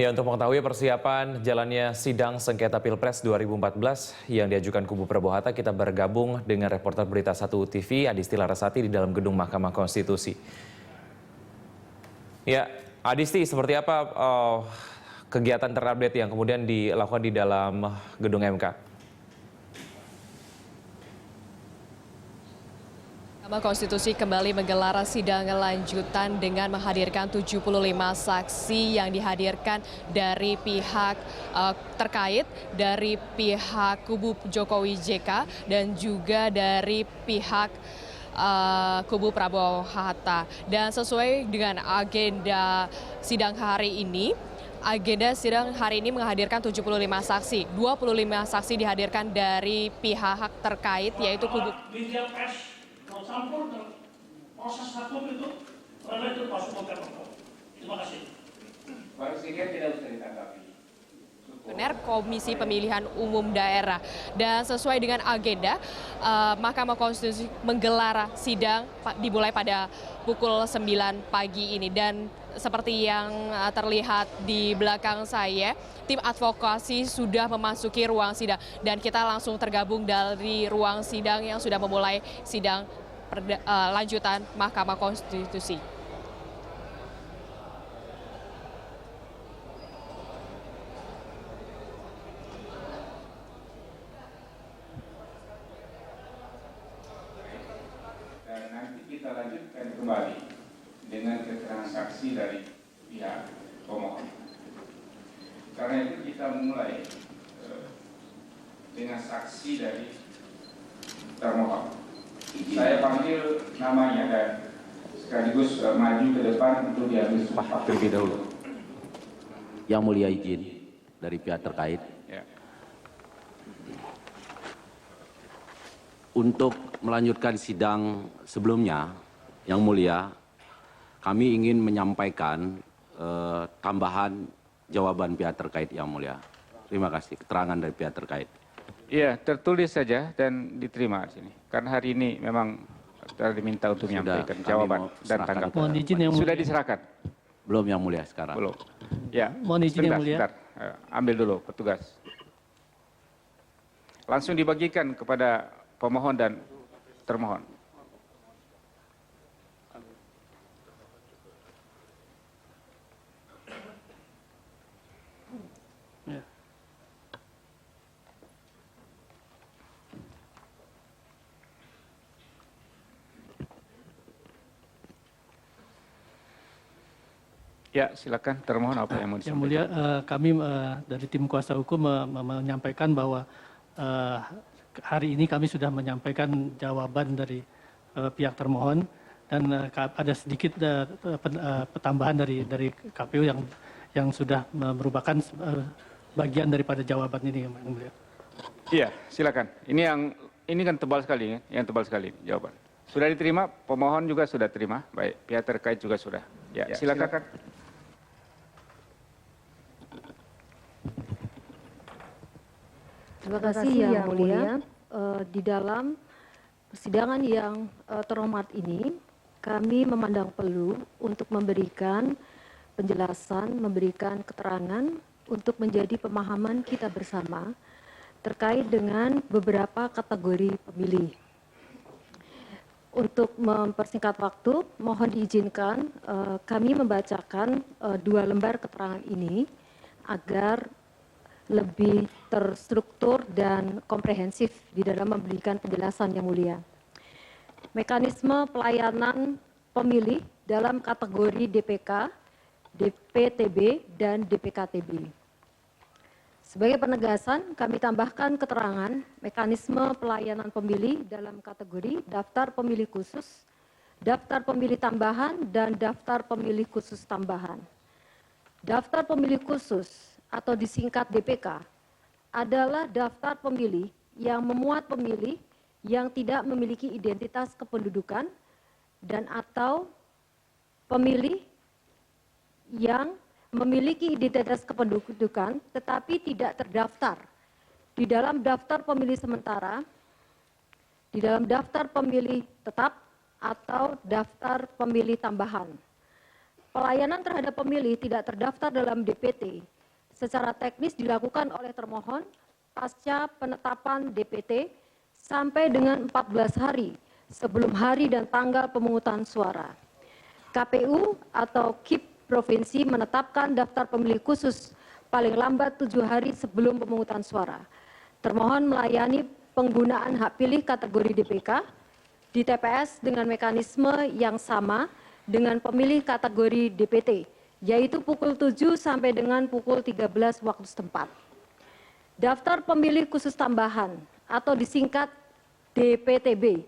Ya, untuk mengetahui persiapan jalannya sidang sengketa Pilpres 2014 yang diajukan kubu Prabowo Hatta, kita bergabung dengan reporter Berita 1 TV Adisti Larasati di dalam gedung Mahkamah Konstitusi. Ya, Adisti, seperti apa kegiatan terupdate yang kemudian dilakukan di dalam gedung MK? Mahkamah Konstitusi kembali menggelar sidang lanjutan dengan menghadirkan 75 saksi yang dihadirkan dari pihak terkait, dari pihak kubu Jokowi JK dan juga dari pihak kubu Prabowo Hatta. Dan sesuai dengan agenda sidang hari ini, menghadirkan 75 saksi. 25 saksi dihadirkan dari pihak terkait, yaitu kubu kalau campur proses hukum itu masuk ke Terima kasih. Pak Presiden tidak usah ditanggapi. Komisi Pemilihan Umum Daerah. Dan sesuai dengan agenda, Mahkamah Konstitusi menggelar sidang dimulai pada pukul 9 pagi ini. Dan seperti yang terlihat di belakang saya, tim advokasi sudah memasuki ruang sidang. Dan kita langsung tergabung dari ruang sidang yang sudah memulai sidang lanjutan Mahkamah Konstitusi. Dan nanti kita lanjutkan kembali dengan keterangan saksi dari pihak pemohon. Karena itu kita mulai dengan saksi dari termohon. Saya panggil namanya dan sekaligus maju ke depan untuk diambil sumpah terlebih dahulu. Yang mulia izin dari pihak terkait. Ya. Untuk melanjutkan sidang sebelumnya, yang mulia, kami ingin menyampaikan tambahan jawaban pihak terkait, yang mulia. Terima kasih, keterangan dari pihak terkait. Iya, tertulis saja dan diterima di sini. Karena hari ini memang telah diminta untuk menyampaikan jawaban dan tanggapan. Mohon izin yang Sudah mulia. diserahkan? Belum, yang mulia, sekarang. Belum. Ya, Mohon izin yang mulia. sebentar. Ambil dulu petugas. Langsung dibagikan kepada pemohon dan termohon. Ya. Ya, silakan termohon apa yang mau Yang disampaikan. mulia, kami dari tim kuasa hukum menyampaikan bahwa hari ini kami sudah menyampaikan jawaban dari pihak termohon dan ada sedikit pertambahan dari KPU yang sudah merupakan bagian daripada jawaban ini, yang mulia. Iya, silakan. Ini kan tebal sekali, yang tebal sekali jawaban. Sudah diterima, pemohon juga sudah terima, baik, pihak terkait juga sudah. Ya, silakan. Terima kasih yang mulia. Di dalam persidangan yang terhormat ini, kami memandang perlu untuk memberikan penjelasan, memberikan keterangan untuk menjadi pemahaman kita bersama terkait dengan beberapa kategori pemilih. Untuk mempersingkat waktu, mohon diizinkan kami membacakan 2 lembar keterangan ini agar lebih terstruktur dan komprehensif di dalam memberikan penjelasan yang mulia. Mekanisme pelayanan pemilih dalam kategori DPK, DPTB, dan DPKTB. Sebagai penegasan, kami tambahkan keterangan mekanisme pelayanan pemilih dalam kategori daftar pemilih khusus, daftar pemilih tambahan, dan daftar pemilih khusus tambahan. Daftar pemilih khusus atau disingkat DPK adalah daftar pemilih yang memuat pemilih yang tidak memiliki identitas kependudukan dan atau pemilih yang memiliki identitas kependudukan tetapi tidak terdaftar di dalam daftar pemilih sementara, di dalam daftar pemilih tetap atau daftar pemilih tambahan. pelayanan terhadap pemilih tidak terdaftar dalam DPT secara teknis dilakukan oleh termohon pasca penetapan DPT sampai dengan 14 hari sebelum hari dan tanggal pemungutan suara. KPU atau KIP Provinsi menetapkan daftar pemilih khusus paling lambat 7 hari sebelum pemungutan suara. Termohon melayani penggunaan hak pilih kategori DPK di TPS dengan mekanisme yang sama dengan pemilih kategori DPT, yaitu pukul 7 sampai dengan pukul 13 waktu setempat. Daftar pemilih khusus tambahan atau disingkat DPTB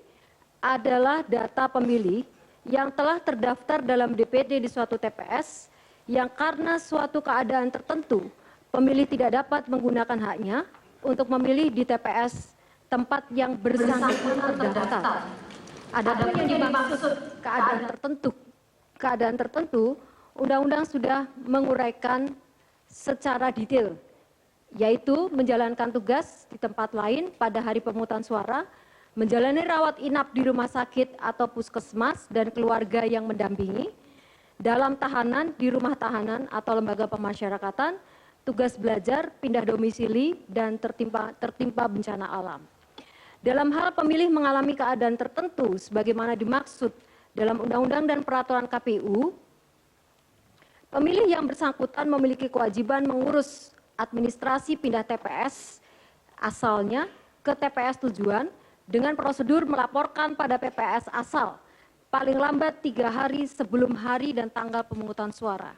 adalah data pemilih yang telah terdaftar dalam DPT di suatu TPS yang karena suatu keadaan tertentu pemilih tidak dapat menggunakan haknya untuk memilih di TPS tempat yang bersangkutan terdaftar. Adapun yang dimaksud keadaan tertentu, Undang-Undang sudah menguraikan secara detail, yaitu menjalankan tugas di tempat lain pada hari pemungutan suara, menjalani rawat inap di rumah sakit atau puskesmas dan keluarga yang mendampingi, dalam tahanan di rumah tahanan atau lembaga pemasyarakatan, tugas belajar, pindah domisili, dan tertimpa bencana alam. Dalam hal pemilih mengalami keadaan tertentu sebagaimana dimaksud dalam Undang-Undang dan Peraturan KPU, pemilih yang bersangkutan memiliki kewajiban mengurus administrasi pindah TPS asalnya ke TPS tujuan dengan prosedur melaporkan pada PPS asal paling lambat 3 hari sebelum hari dan tanggal pemungutan suara.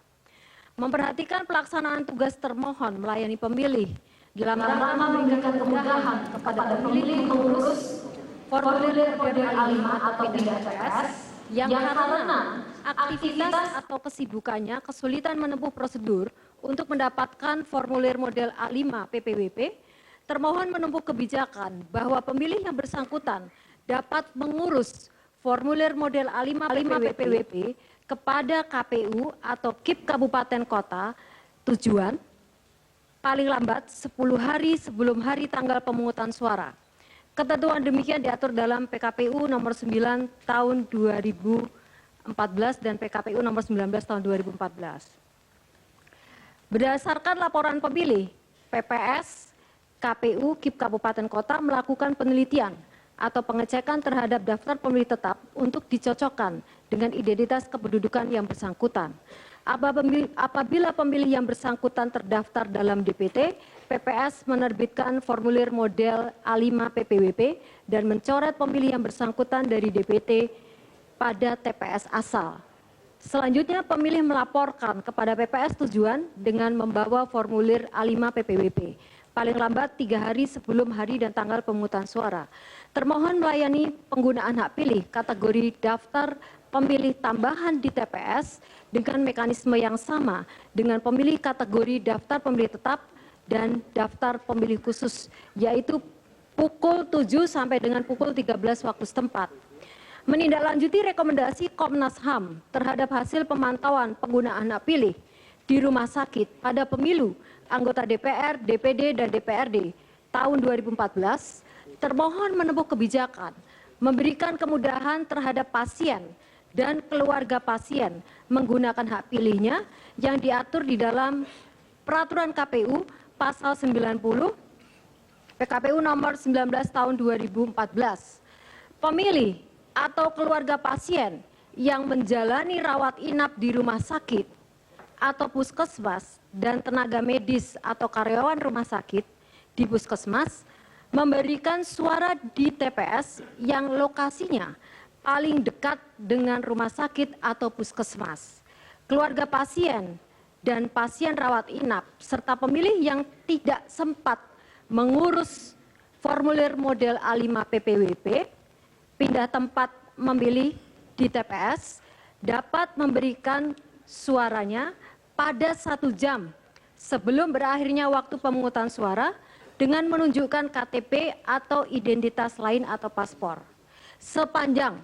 Memperhatikan pelaksanaan tugas termohon melayani pemilih dalam rangka memberikan kemudahan kepada pemilih mengurus formulir model A5 atau pindah TPS yang karena aktivitas atau kesibukannya kesulitan menempuh prosedur untuk mendapatkan formulir model A5 PPWP, termohon menempuh kebijakan bahwa pemilih yang bersangkutan dapat mengurus formulir model A5 PPWP kepada KPU atau KIP Kabupaten Kota tujuan paling lambat 10 hari sebelum hari tanggal pemungutan suara. Ketentuan demikian diatur dalam PKPU nomor 9 tahun 2014 dan PKPU nomor 19 tahun 2014. Berdasarkan laporan pemilih, PPS KPU KIP Kabupaten Kota melakukan penelitian atau pengecekan terhadap daftar pemilih tetap untuk dicocokkan dengan identitas kependudukan yang bersangkutan. Apabila pemilih yang bersangkutan terdaftar dalam DPT, PPS menerbitkan formulir model A5 PPWP dan mencoret pemilih yang bersangkutan dari DPT pada TPS asal. Selanjutnya pemilih melaporkan kepada PPS tujuan dengan membawa formulir A5 PPWP. Paling lambat 3 hari sebelum hari dan tanggal pemungutan suara. Termohon melayani penggunaan hak pilih kategori daftar pemilih tambahan di TPS dengan mekanisme yang sama dengan pemilih kategori daftar pemilih tetap dan daftar pemilih khusus, yaitu pukul 7 sampai dengan pukul 13 waktu setempat. Menindaklanjuti rekomendasi Komnas HAM terhadap hasil pemantauan penggunaan hak pilih di rumah sakit pada pemilu anggota DPR, DPD, dan DPRD tahun 2014, termohon menempuh kebijakan memberikan kemudahan terhadap pasien dan keluarga pasien menggunakan hak pilihnya yang diatur di dalam Peraturan KPU Pasal 90 PKPU nomor 19 tahun 2014. Pemilih atau keluarga pasien yang menjalani rawat inap di rumah sakit atau puskesmas dan tenaga medis atau karyawan rumah sakit di puskesmas memberikan suara di TPS yang lokasinya paling dekat dengan rumah sakit atau puskesmas. Keluarga pasien dan pasien rawat inap serta pemilih yang tidak sempat mengurus formulir model A5 PPWP pindah tempat memilih di TPS dapat memberikan suaranya pada 1 jam sebelum berakhirnya waktu pemungutan suara dengan menunjukkan KTP atau identitas lain atau paspor. Sepanjang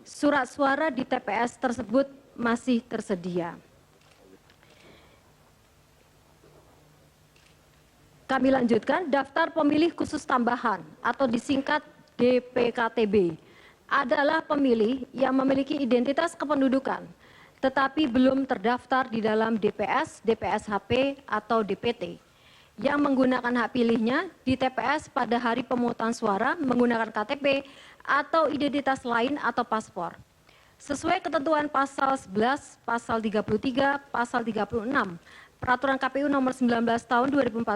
surat suara di TPS tersebut masih tersedia. Kami lanjutkan, daftar pemilih khusus tambahan atau disingkat DPKTB adalah pemilih yang memiliki identitas kependudukan tetapi belum terdaftar di dalam DPS, DPSHP, atau DPT, yang menggunakan hak pilihnya di TPS pada hari pemungutan suara menggunakan KTP atau identitas lain atau paspor. Sesuai ketentuan pasal 11, pasal 33, pasal 36, Peraturan KPU nomor 19 tahun 2014,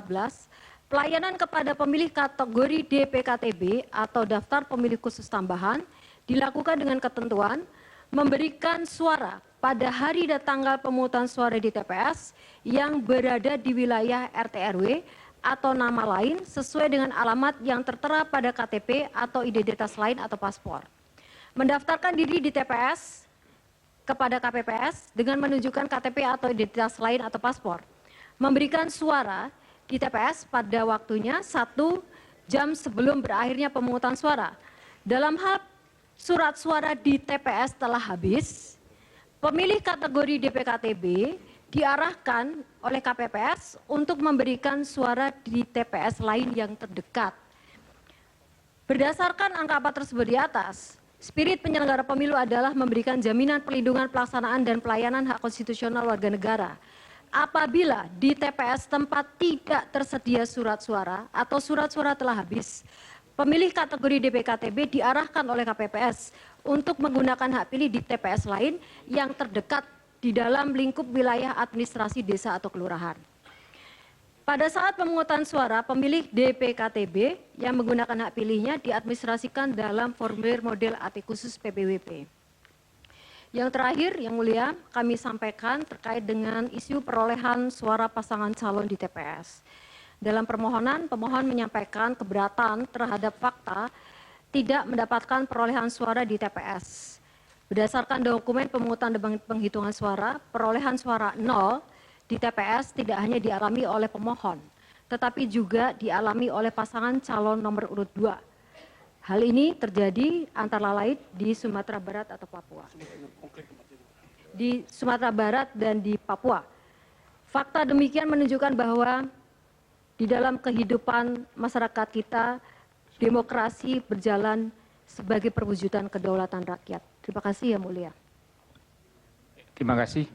pelayanan kepada pemilih kategori DPKTB atau daftar pemilih khusus tambahan dilakukan dengan ketentuan memberikan suara pada hari dan tanggal pemungutan suara di TPS yang berada di wilayah RT/RW atau nama lain sesuai dengan alamat yang tertera pada KTP atau identitas lain atau paspor. Mendaftarkan diri di TPS kepada KPPS dengan menunjukkan KTP atau identitas lain atau paspor. Memberikan suara di TPS pada waktunya 1 jam sebelum berakhirnya pemungutan suara. Dalam hal surat suara di TPS telah habis, pemilih kategori DPKTB diarahkan oleh KPPS untuk memberikan suara di TPS lain yang terdekat. Berdasarkan angka 4 tersebut di atas, spirit penyelenggara pemilu adalah memberikan jaminan perlindungan pelaksanaan dan pelayanan hak konstitusional warga negara. Apabila di TPS tempat tidak tersedia surat suara atau surat suara telah habis, pemilih kategori DPKTB diarahkan oleh KPPS untuk menggunakan hak pilih di TPS lain yang terdekat di dalam lingkup wilayah administrasi desa atau kelurahan. Pada saat pemungutan suara, pemilih DPKTB yang menggunakan hak pilihnya diadministrasikan dalam formulir model AT khusus PPWP. Yang terakhir, Yang Mulia, kami sampaikan terkait dengan isu perolehan suara pasangan calon di TPS. Dalam permohonan, pemohon menyampaikan keberatan terhadap fakta tidak mendapatkan perolehan suara di TPS. Berdasarkan dokumen pemungutan dan penghitungan suara, perolehan suara 0 di TPS tidak hanya dialami oleh pemohon, tetapi juga dialami oleh pasangan calon nomor urut 2. Hal ini terjadi antara lain di Sumatera Barat atau Papua. Di Sumatera Barat dan di Papua. Fakta demikian menunjukkan bahwa di dalam kehidupan masyarakat kita, demokrasi berjalan sebagai perwujudan kedaulatan rakyat. Terima kasih, Yang Mulia. Terima kasih.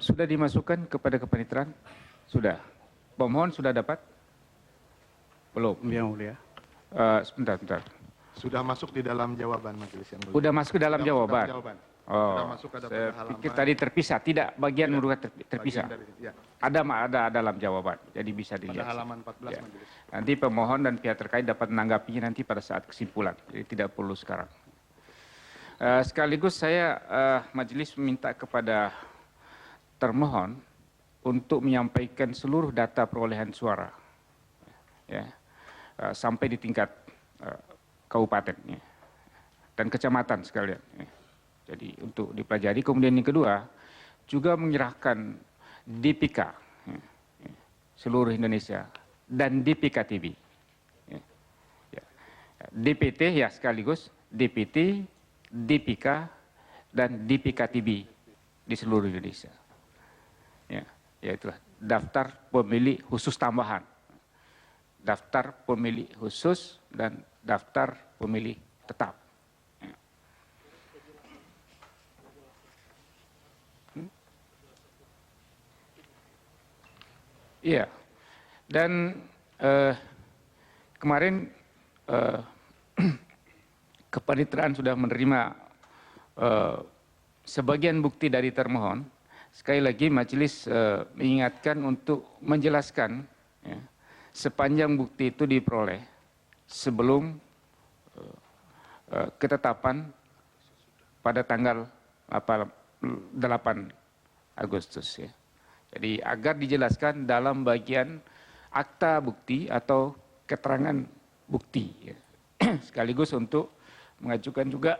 Sudah dimasukkan kepada kepaniteraan? Sudah. Pemohon sudah dapat? Belum. Yang Mulia. Sebentar. Sudah masuk di dalam jawaban Majelis Yang Mulia. Sudah masuk ke dalam jawaban? Oh, Sudah masuk ke saya halaman. pikir tadi terpisah. Tidak, bagian menurut terpisah. Ya. Ada dalam jawaban, jadi bisa dilihat. Pada halaman 14 Ya. Majelis. Nanti pemohon dan pihak terkait dapat menanggapinya nanti pada saat kesimpulan. Jadi tidak perlu sekarang. Sekaligus saya majelis meminta kepada termohon untuk menyampaikan seluruh data perolehan suara, ya, sampai di tingkat kabupaten ya, dan kecamatan sekalian. Ya. Jadi untuk dipelajari. Kemudian yang kedua juga menyerahkan DPK ya, seluruh Indonesia dan DPKTB, ya, ya. DPT ya sekaligus DPT, DPK dan DPKTB di seluruh Indonesia. Ya, yaitulah daftar pemilih khusus tambahan, daftar pemilih khusus dan daftar pemilih tetap. Ya. Iya, dan kemarin kepaniteraan sudah menerima sebagian bukti dari termohon. Sekali lagi majelis mengingatkan untuk menjelaskan ya, sepanjang bukti itu diperoleh sebelum ketetapan pada tanggal 8 Agustus. Ya. Jadi agar dijelaskan dalam bagian akta bukti atau keterangan bukti. Ya. Sekaligus untuk mengajukan juga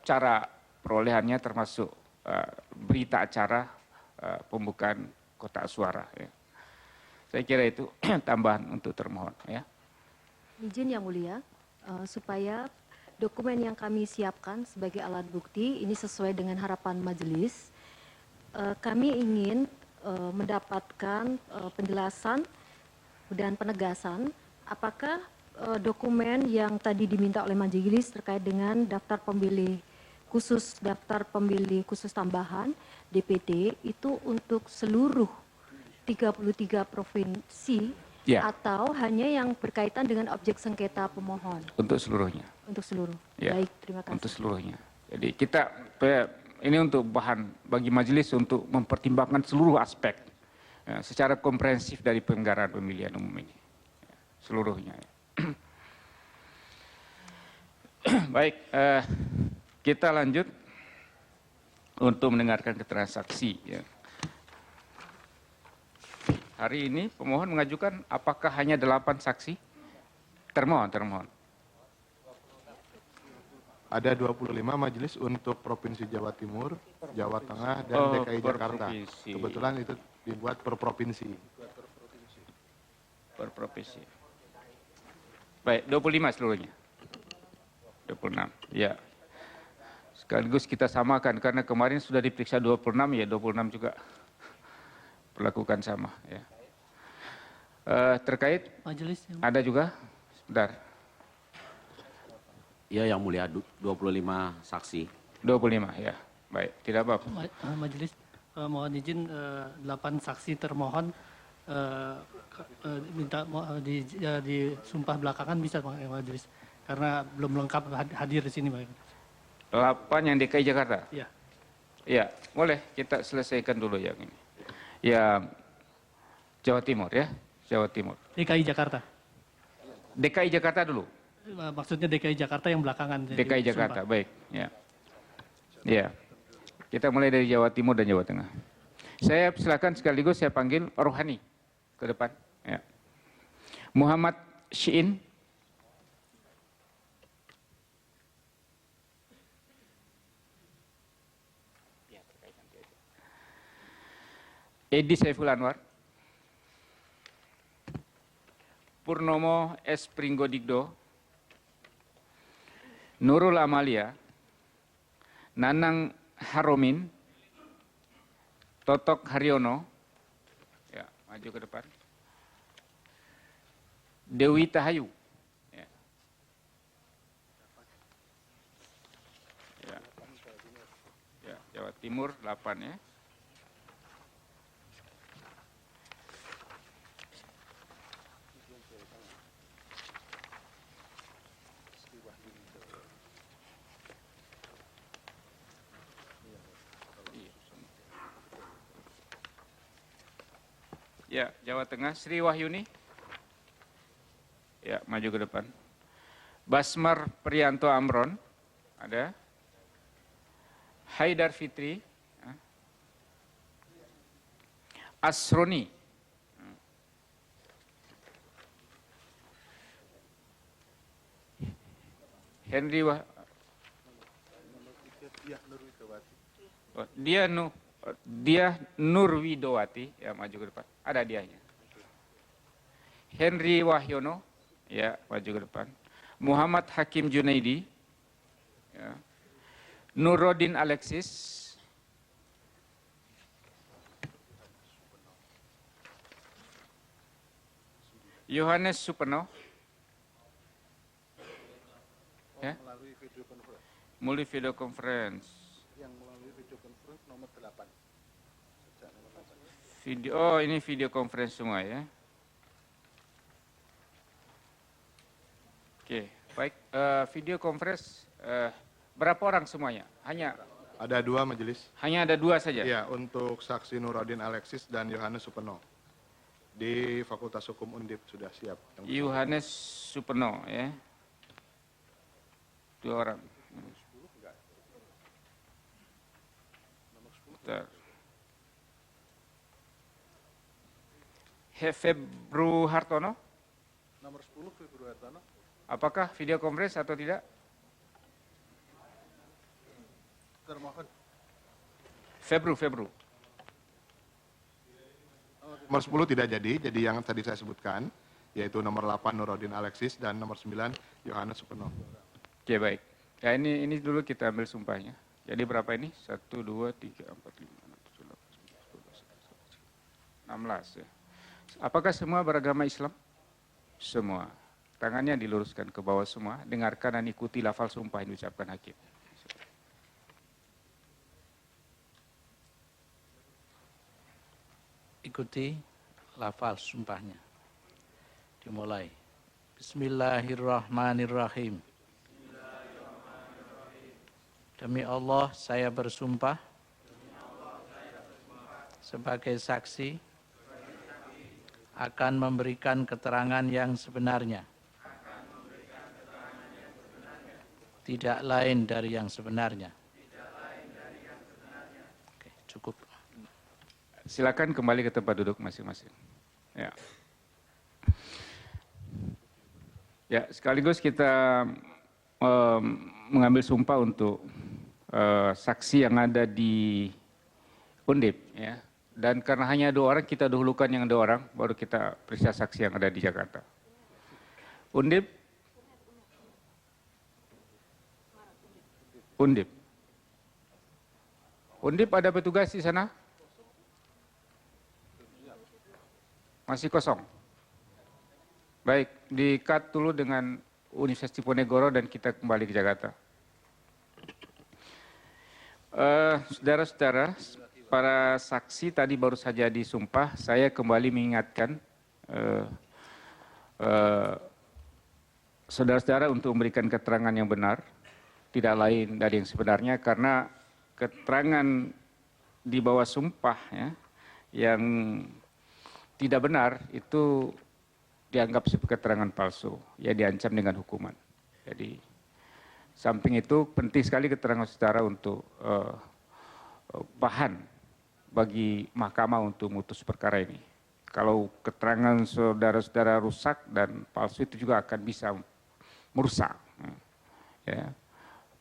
cara perolehannya termasuk berita acara pembukaan kotak suara. Ya. Saya kira itu tambahan untuk termohon. Ya. Izin Yang Mulia, supaya dokumen yang kami siapkan sebagai alat bukti ini sesuai dengan harapan majelis, kami ingin mendapatkan penjelasan dan penegasan apakah dokumen yang tadi diminta oleh majelis terkait dengan daftar pemilih khusus daftar pemilih khusus tambahan DPT itu untuk seluruh 33 provinsi Ya. atau hanya yang berkaitan dengan objek sengketa pemohon? Untuk seluruhnya. Untuk seluruh. Ya. Baik, terima kasih. Untuk seluruhnya. Jadi kita ini untuk bahan bagi majelis untuk mempertimbangkan seluruh aspek secara komprehensif dari penyelenggaraan pemilihan umum ini. Seluruhnya. Baik, kita lanjut untuk mendengarkan keterangan saksi. Ya. Hari ini pemohon mengajukan apakah hanya 8 saksi? Termohon. Ada 25 majelis untuk Provinsi Jawa Timur, Jawa Tengah, dan DKI Jakarta. provinsi. Kebetulan itu dibuat per provinsi. Per provinsi. Baik, 25 seluruhnya. 26, ya. Sekaligus kita samakan, karena kemarin sudah diperiksa 26, ya 26 juga perlakukan sama. Ya. Terkait, Majelis yang ada juga, sebentar, Ya, Yang Mulia, 25 saksi. 25, ya. Baik, tidak apa-apa. majelis mohon izin 8 saksi termohon minta di sumpah belakangan bisa Pak majelis karena belum lengkap hadir di sini Pak. 8 yang DKI Jakarta? Iya. Ya, boleh kita selesaikan dulu yang ini. Ya, Jawa Timur ya, Jawa Timur. DKI Jakarta. DKI Jakarta dulu. Maksudnya DKI Jakarta yang belakangan. DKI Jakarta, baik. Ya. Ya. Kita mulai dari Jawa Timur dan Jawa Tengah. Saya silakan sekaligus saya panggil Rohani ke depan. Ya. Muhammad Syiin. Edi Saiful Anwar. Purnomo S. Pringgodigdo. Nurul Amalia, Nanang Haromin, Totok Haryono, ya, maju ke depan. Dewi Tahayu, ya. Ya. Ya, Jawa Timur 8 ya. Ya, Jawa Tengah, Sri Wahyuni. Ya, maju ke depan. Basmar Priyanto Amron, ada. Haidar Fitri. Asroni. Henry Dia Nurwidowati, ya maju ke depan. Ada dianya. Henry Wahyono, ya maju ke depan. Muhammad Hakim Junaidi, ya. Nurodin Alexis, Yohanes Supeno, ya. Melalui video conference. Yang melalui video conference nomor 8. Oh, ini video conference semua ya. Oke, baik. Video conference berapa orang semuanya? Hanya Ada 2 majelis. hanya ada 2 saja. Ya, untuk saksi Nurodin Alexis dan Yohanes Supeno. Di Fakultas Hukum Undip sudah siap. Yohanes Supeno ya. 2 orang. Bentar. Febru Hartono. Nomor 10 Febru Hartono. Apakah video conference atau tidak? Termohon. Febru. Nomor 10 tidak jadi yang tadi saya sebutkan, yaitu nomor 8 Nurodin Alexis dan nomor 9 Yohanes Supeno. Oke, baik. Ya ini dulu kita ambil sumpahnya. Jadi berapa ini? 1, 2, 3, 4, 5, 6, 7, 8, 9, 10, 11, 16 ya. Apakah semua beragama Islam? Semua. Tangannya diluruskan ke bawah semua. Dengarkan dan ikuti lafal sumpah yang diucapkan hakim. ikuti lafal sumpahnya. Dimulai. Bismillahirrahmanirrahim. Demi Allah saya bersumpah sebagai saksi akan memberikan keterangan yang sebenarnya, tidak lain dari yang sebenarnya. Oke, cukup. Silakan kembali ke tempat duduk masing-masing. Ya. Ya, sekaligus kita mengambil sumpah untuk saksi yang ada di Undip, ya. Dan karena hanya 2 orang, kita dahulukan yang 2 orang, baru kita periksa saksi yang ada di Jakarta. Undip. Undip. Undip ada petugas di sana? Masih kosong. Baik, di-cut dulu dengan Universitas Diponegoro dan kita kembali ke Jakarta. Saudara-saudara, para saksi tadi baru saja disumpah, saya kembali mengingatkan saudara-saudara untuk memberikan keterangan yang benar, tidak lain dari yang sebenarnya, karena keterangan di bawah sumpah ya, yang tidak benar itu dianggap sebagai keterangan palsu, ya diancam dengan hukuman. Jadi samping itu penting sekali keterangan saudara untuk bahan bagi mahkamah untuk memutus perkara ini. Kalau keterangan saudara-saudara rusak dan palsu itu juga akan bisa merusak ya,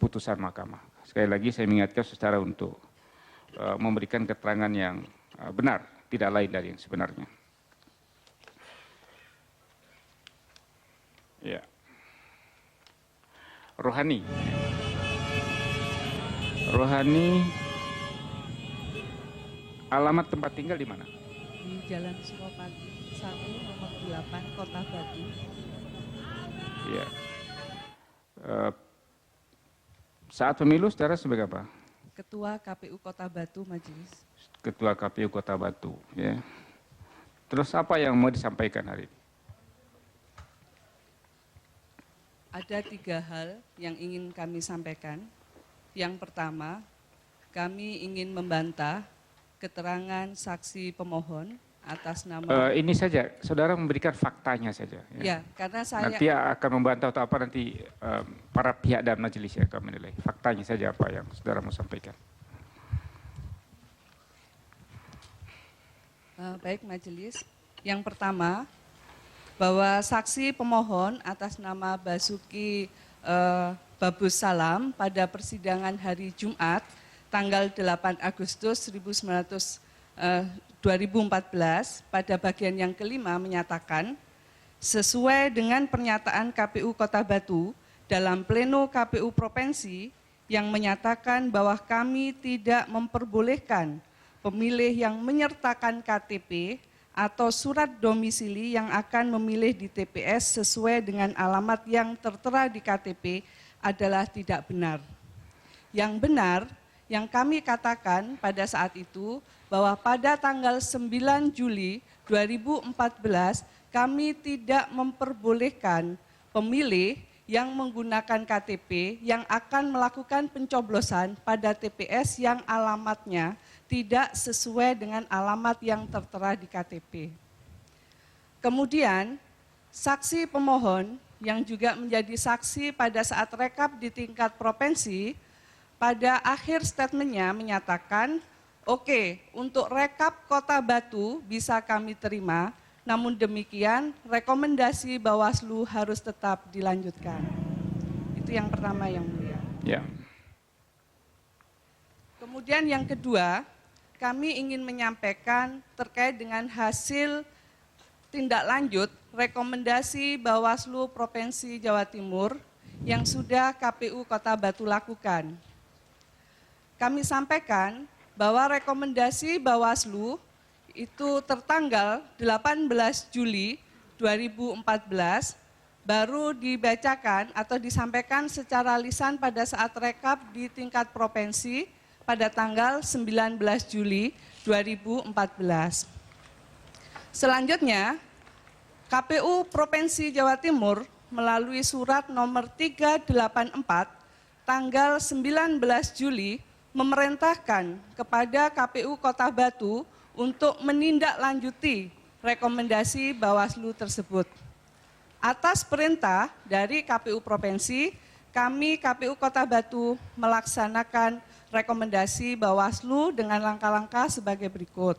putusan mahkamah. Sekali lagi saya mengingatkan saudara untuk memberikan keterangan yang benar, tidak lain dari yang sebenarnya. Ya. Rohani. Rohani, alamat tempat tinggal di mana? Di Jalan Suropati 1 nomor 8 Kota Batu. Iya. Saat pemilu saudara sebagai apa? Ketua KPU Kota Batu Majelis. Ketua KPU Kota Batu, ya. Terus apa yang mau disampaikan hari ini? Ada 3 hal yang ingin kami sampaikan. Yang pertama, kami ingin membantah keterangan saksi pemohon atas nama... Ini saja, saudara memberikan faktanya saja. Ya, karena saya... Nanti akan membantah atau apa nanti para pihak dan majelis yang akan menilai. Faktanya saja apa yang saudara mau sampaikan. Baik majelis, yang pertama bahwa saksi pemohon atas nama Basuki Babus Salam pada persidangan hari Jumat tanggal 8 Agustus 2014 pada bagian yang kelima menyatakan sesuai dengan pernyataan KPU Kota Batu dalam pleno KPU Provinsi yang menyatakan bahwa kami tidak memperbolehkan pemilih yang menyertakan KTP atau surat domisili yang akan memilih di TPS sesuai dengan alamat yang tertera di KTP adalah tidak benar. Yang benar, yang kami katakan pada saat itu bahwa pada tanggal 9 Juli 2014 kami tidak memperbolehkan pemilih yang menggunakan KTP yang akan melakukan pencoblosan pada TPS yang alamatnya tidak sesuai dengan alamat yang tertera di KTP. Kemudian, saksi pemohon yang juga menjadi saksi pada saat rekap di tingkat provinsi, pada akhir statementnya menyatakan, oke, untuk rekap Kota Batu bisa kami terima, namun demikian rekomendasi Bawaslu harus tetap dilanjutkan. Itu yang pertama yang mulia. Ya. Kemudian yang kedua, kami ingin menyampaikan terkait dengan hasil tindak lanjut rekomendasi Bawaslu Provinsi Jawa Timur yang sudah KPU Kota Batu lakukan. Kami sampaikan bahwa rekomendasi Bawaslu itu tertanggal 18 Juli 2014 baru dibacakan atau disampaikan secara lisan pada saat rekap di tingkat provinsi pada tanggal 19 Juli 2014. Selanjutnya, KPU Provinsi Jawa Timur melalui surat nomor 384 tanggal 19 Juli memerintahkan kepada KPU Kota Batu untuk menindaklanjuti rekomendasi Bawaslu tersebut. Atas perintah dari KPU Provinsi, kami KPU Kota Batu melaksanakan rekomendasi Bawaslu dengan langkah-langkah sebagai berikut.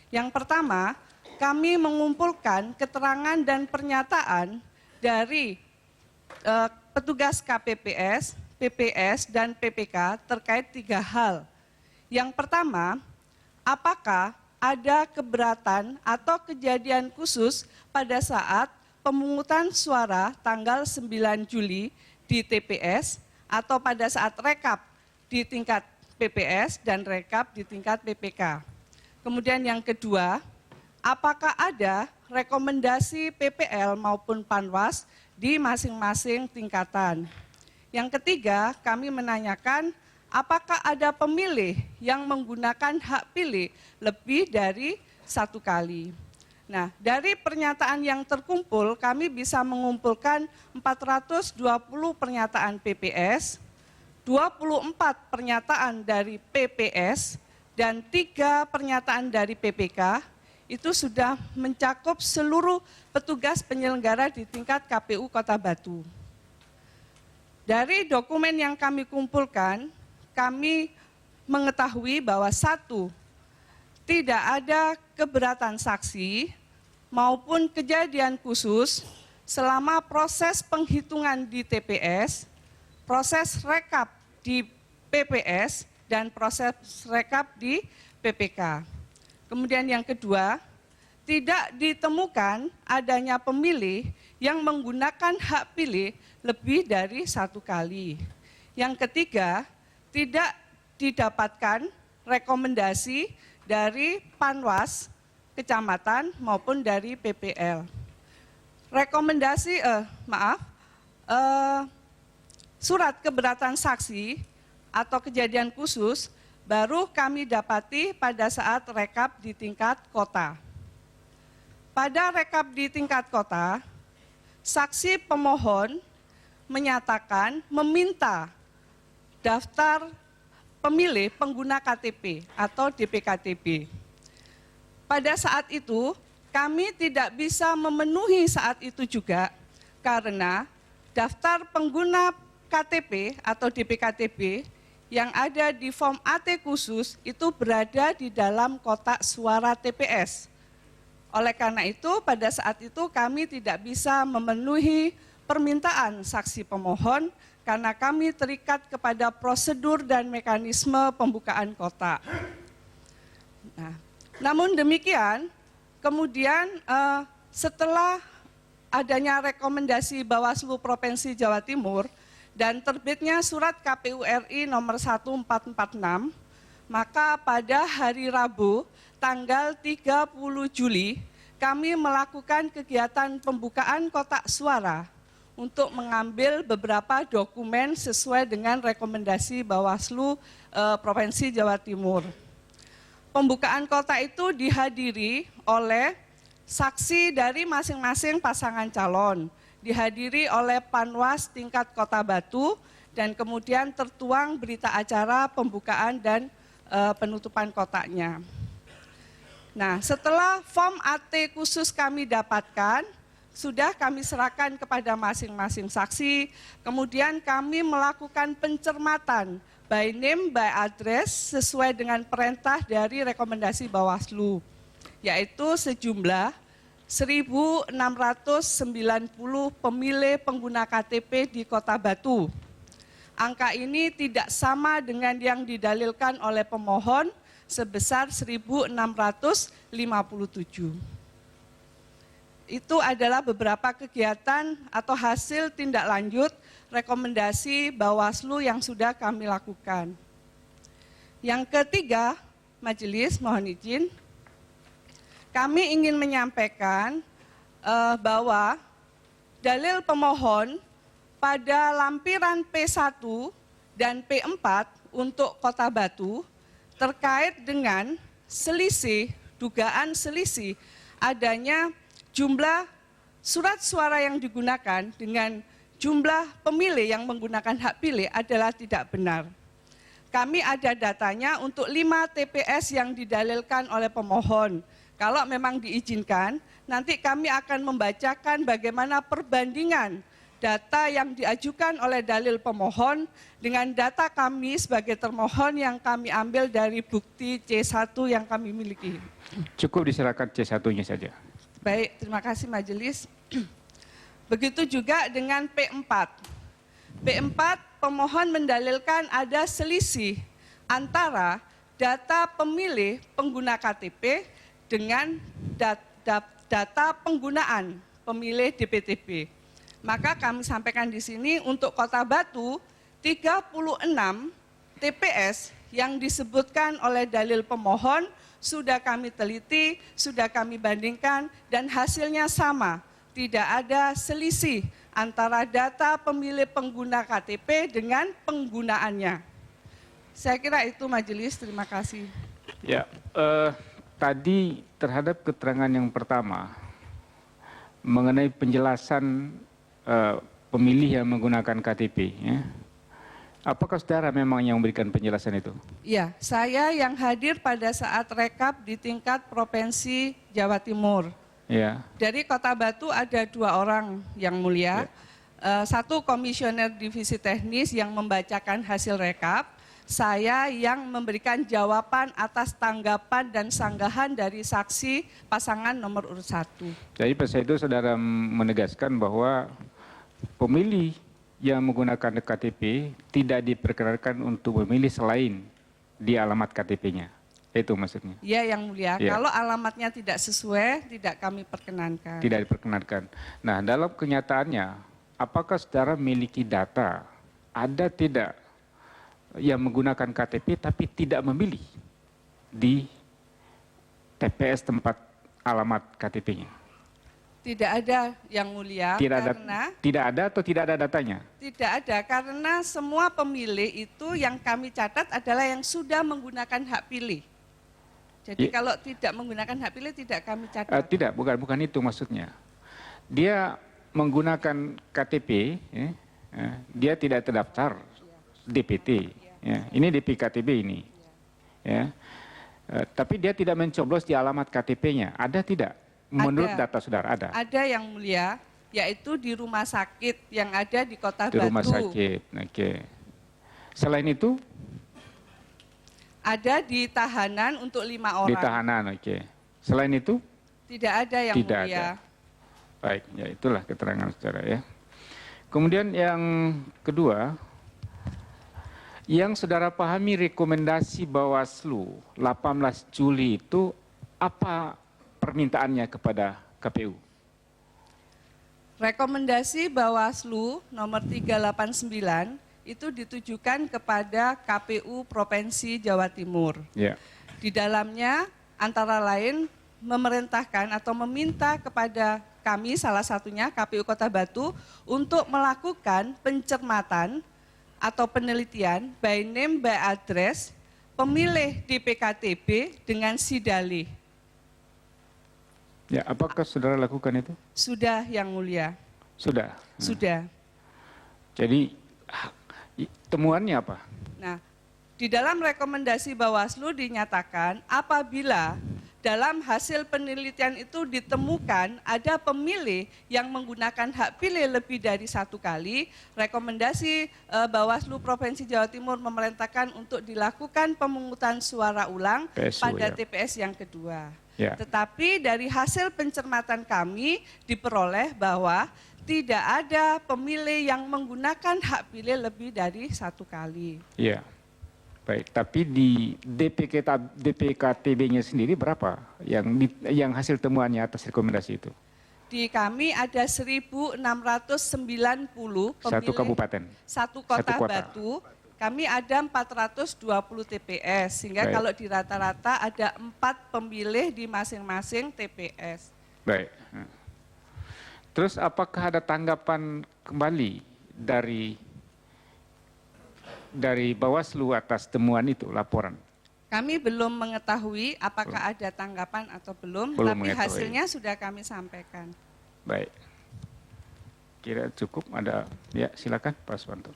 Yang pertama, kami mengumpulkan keterangan dan pernyataan dari petugas KPPS, PPS, dan PPK terkait 3 hal. Yang pertama, apakah ada keberatan atau kejadian khusus pada saat pemungutan suara tanggal 9 Juli di TPS atau pada saat rekap di tingkat PPS dan rekap di tingkat PPK. Kemudian yang kedua, apakah ada rekomendasi PPL maupun Panwas di masing-masing tingkatan. Yang ketiga, kami menanyakan apakah ada pemilih yang menggunakan hak pilih lebih dari 1 kali. Nah, dari pernyataan yang terkumpul, kami bisa mengumpulkan 420 pernyataan PPS, 24 pernyataan dari PPS, dan 3 pernyataan dari PPK, itu sudah mencakup seluruh petugas penyelenggara di tingkat KPU Kota Batu. Dari dokumen yang kami kumpulkan, kami mengetahui bahwa 1, tidak ada keberatan saksi maupun kejadian khusus selama proses penghitungan di TPS, proses rekap di PPS, dan proses rekap di PPK. Kemudian yang kedua, tidak ditemukan adanya pemilih yang menggunakan hak pilih lebih dari 1 kali. Yang ketiga, tidak didapatkan rekomendasi dari Panwas kecamatan maupun dari PPL. Surat keberatan saksi atau kejadian khusus baru kami dapati pada saat rekap di tingkat kota. Pada rekap di tingkat kota, saksi pemohon menyatakan meminta daftar pemilih pengguna KTP atau DPKTB. Pada saat itu, kami tidak bisa memenuhi saat itu juga karena daftar pengguna KTP atau DPKTB yang ada di form AT khusus itu berada di dalam kotak suara TPS. Oleh karena itu, pada saat itu kami tidak bisa memenuhi permintaan saksi pemohon karena kami terikat kepada prosedur dan mekanisme pembukaan kotak. Nah, namun demikian, kemudian setelah adanya rekomendasi Bawaslu Provinsi Jawa Timur dan terbitnya surat KPU RI nomor 1446, maka pada hari Rabu tanggal 30 Juli kami melakukan kegiatan pembukaan kotak suara untuk mengambil beberapa dokumen sesuai dengan rekomendasi Bawaslu Provinsi Jawa Timur. Pembukaan kotak itu dihadiri oleh saksi dari masing-masing pasangan calon, dihadiri oleh Panwas tingkat Kota Batu, dan kemudian tertuang berita acara pembukaan dan penutupan kotaknya. Nah, setelah form AT khusus kami dapatkan, sudah kami serahkan kepada masing-masing saksi, kemudian kami melakukan pencermatan by name, by address sesuai dengan perintah dari rekomendasi Bawaslu, yaitu sejumlah 1.690 pemilih pengguna KTP di Kota Batu. Angka ini tidak sama dengan yang didalilkan oleh pemohon sebesar 1.657. Itu adalah beberapa kegiatan atau hasil tindak lanjut rekomendasi Bawaslu yang sudah kami lakukan. Yang ketiga, Majelis mohon izin, kami ingin menyampaikan bahwa dalil pemohon pada lampiran P1 dan P4 untuk Kota Batu terkait dengan selisih, dugaan selisih adanya jumlah surat suara yang digunakan dengan jumlah pemilih yang menggunakan hak pilih adalah tidak benar. Kami ada datanya untuk 5 TPS yang didalilkan oleh pemohon. Kalau memang diizinkan, nanti kami akan membacakan bagaimana perbandingan data yang diajukan oleh dalil pemohon dengan data kami sebagai termohon yang kami ambil dari bukti C1 yang kami miliki. Cukup diserahkan C1-nya saja. Baik, terima kasih majelis. Begitu juga dengan P4. P4 pemohon mendalilkan ada selisih antara data pemilih pengguna KTP dengan data penggunaan pemilih DPTB. Maka kami sampaikan di sini untuk Kota Batu 36 TPS yang disebutkan oleh dalil pemohon sudah kami teliti, sudah kami bandingkan dan hasilnya sama. Tidak ada selisih antara data pemilih pengguna KTP dengan penggunaannya. Saya kira itu majelis, terima kasih. Ya, tadi terhadap keterangan yang pertama mengenai penjelasan pemilih yang menggunakan KTP, ya. Apakah saudara memang yang memberikan penjelasan itu? Ya, saya yang hadir pada saat rekap di tingkat Provinsi Jawa Timur. Ya. Dari Kota Batu ada 2 orang yang mulia, satu komisioner divisi teknis yang membacakan hasil rekap, saya yang memberikan jawaban atas tanggapan dan sanggahan dari saksi pasangan nomor urut 1. Jadi pada saat itu saudara menegaskan bahwa pemilih yang menggunakan KTP tidak diperkenankan untuk memilih selain di alamat KTP-nya. Itu maksudnya? Ya, yang mulia. Ya. Kalau alamatnya tidak sesuai, tidak kami perkenankan. Tidak diperkenankan. Nah, dalam kenyataannya, apakah saudara memiliki data, ada tidak yang menggunakan KTP tapi tidak memilih di TPS tempat alamat KTP-nya? Tidak ada yang mulia, tidak ada atau tidak ada datanya? Tidak ada, karena semua pemilih itu yang kami catat adalah yang sudah menggunakan hak pilih. Jadi kalau tidak menggunakan hak pilih tidak kami catat. Tidak, bukan itu maksudnya. Dia menggunakan KTP, dia tidak terdaftar DPT. Ya. Ini DPKTB ini. Ya. Tapi dia tidak mencoblos di alamat KTP-nya. Ada tidak? Menurut data saudara ada? Ada yang mulia, yaitu di rumah sakit yang ada di Kota Batu. Di rumah sakit, oke. Selain itu? Ada di tahanan untuk 5 orang. Di tahanan, oke. Selain itu? Tidak ada yang tidak mulia. Ada. Baik, ya itulah keterangan saudara ya. Kemudian yang kedua, yang saudara pahami rekomendasi Bawaslu 18 Juli itu apa permintaannya kepada KPU? Rekomendasi Bawaslu nomor 389 itu ditujukan kepada KPU Provinsi Jawa Timur. Ya. Di dalamnya antara lain memerintahkan atau meminta kepada kami, salah satunya KPU Kota Batu, untuk melakukan pencermatan atau penelitian by name by address pemilih DPKTB dengan sidalih. Ya, apakah saudara lakukan itu? Sudah yang mulia. Sudah? Sudah. Jadi temuannya apa? Nah, di dalam rekomendasi Bawaslu dinyatakan apabila dalam hasil penelitian itu ditemukan ada pemilih yang menggunakan hak pilih lebih dari 1 kali, rekomendasi Bawaslu Provinsi Jawa Timur memerintahkan untuk dilakukan pemungutan suara ulang PSU, pada ya. TPS yang kedua. Ya. Tetapi dari hasil pencermatan kami diperoleh bahwa tidak ada pemilih yang menggunakan hak pilih lebih dari 1 kali. Iya. Baik, tapi di DPKTB-nya sendiri berapa yang hasil temuannya atas rekomendasi itu? Di kami ada 1.690 pemilih. Satu kabupaten? Satu kota kota. Batu. Kami ada 420 TPS, sehingga Baik. kalau di rata-rata ada 4 pemilih di masing-masing TPS. Baik. Terus apakah ada tanggapan kembali dari Bawaslu atas temuan itu, laporan? Kami belum mengetahui apakah ada tanggapan atau belum, Belum tapi mengetahui. hasilnya sudah kami sampaikan. Baik. Kira cukup ada, ya silakan Pak Suwanto.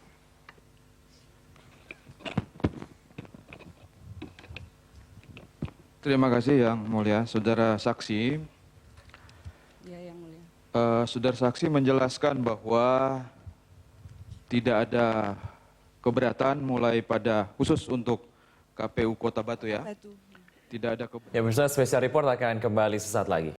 Terima kasih Yang Mulia, Saudara Saksi. Ya, Yang Mulia. Saudara Saksi menjelaskan bahwa tidak ada keberatan mulai pada khusus untuk KPU Kota Batu ya. Batu. Tidak ada Ya, pemirsa, Special Report akan kembali sesaat lagi.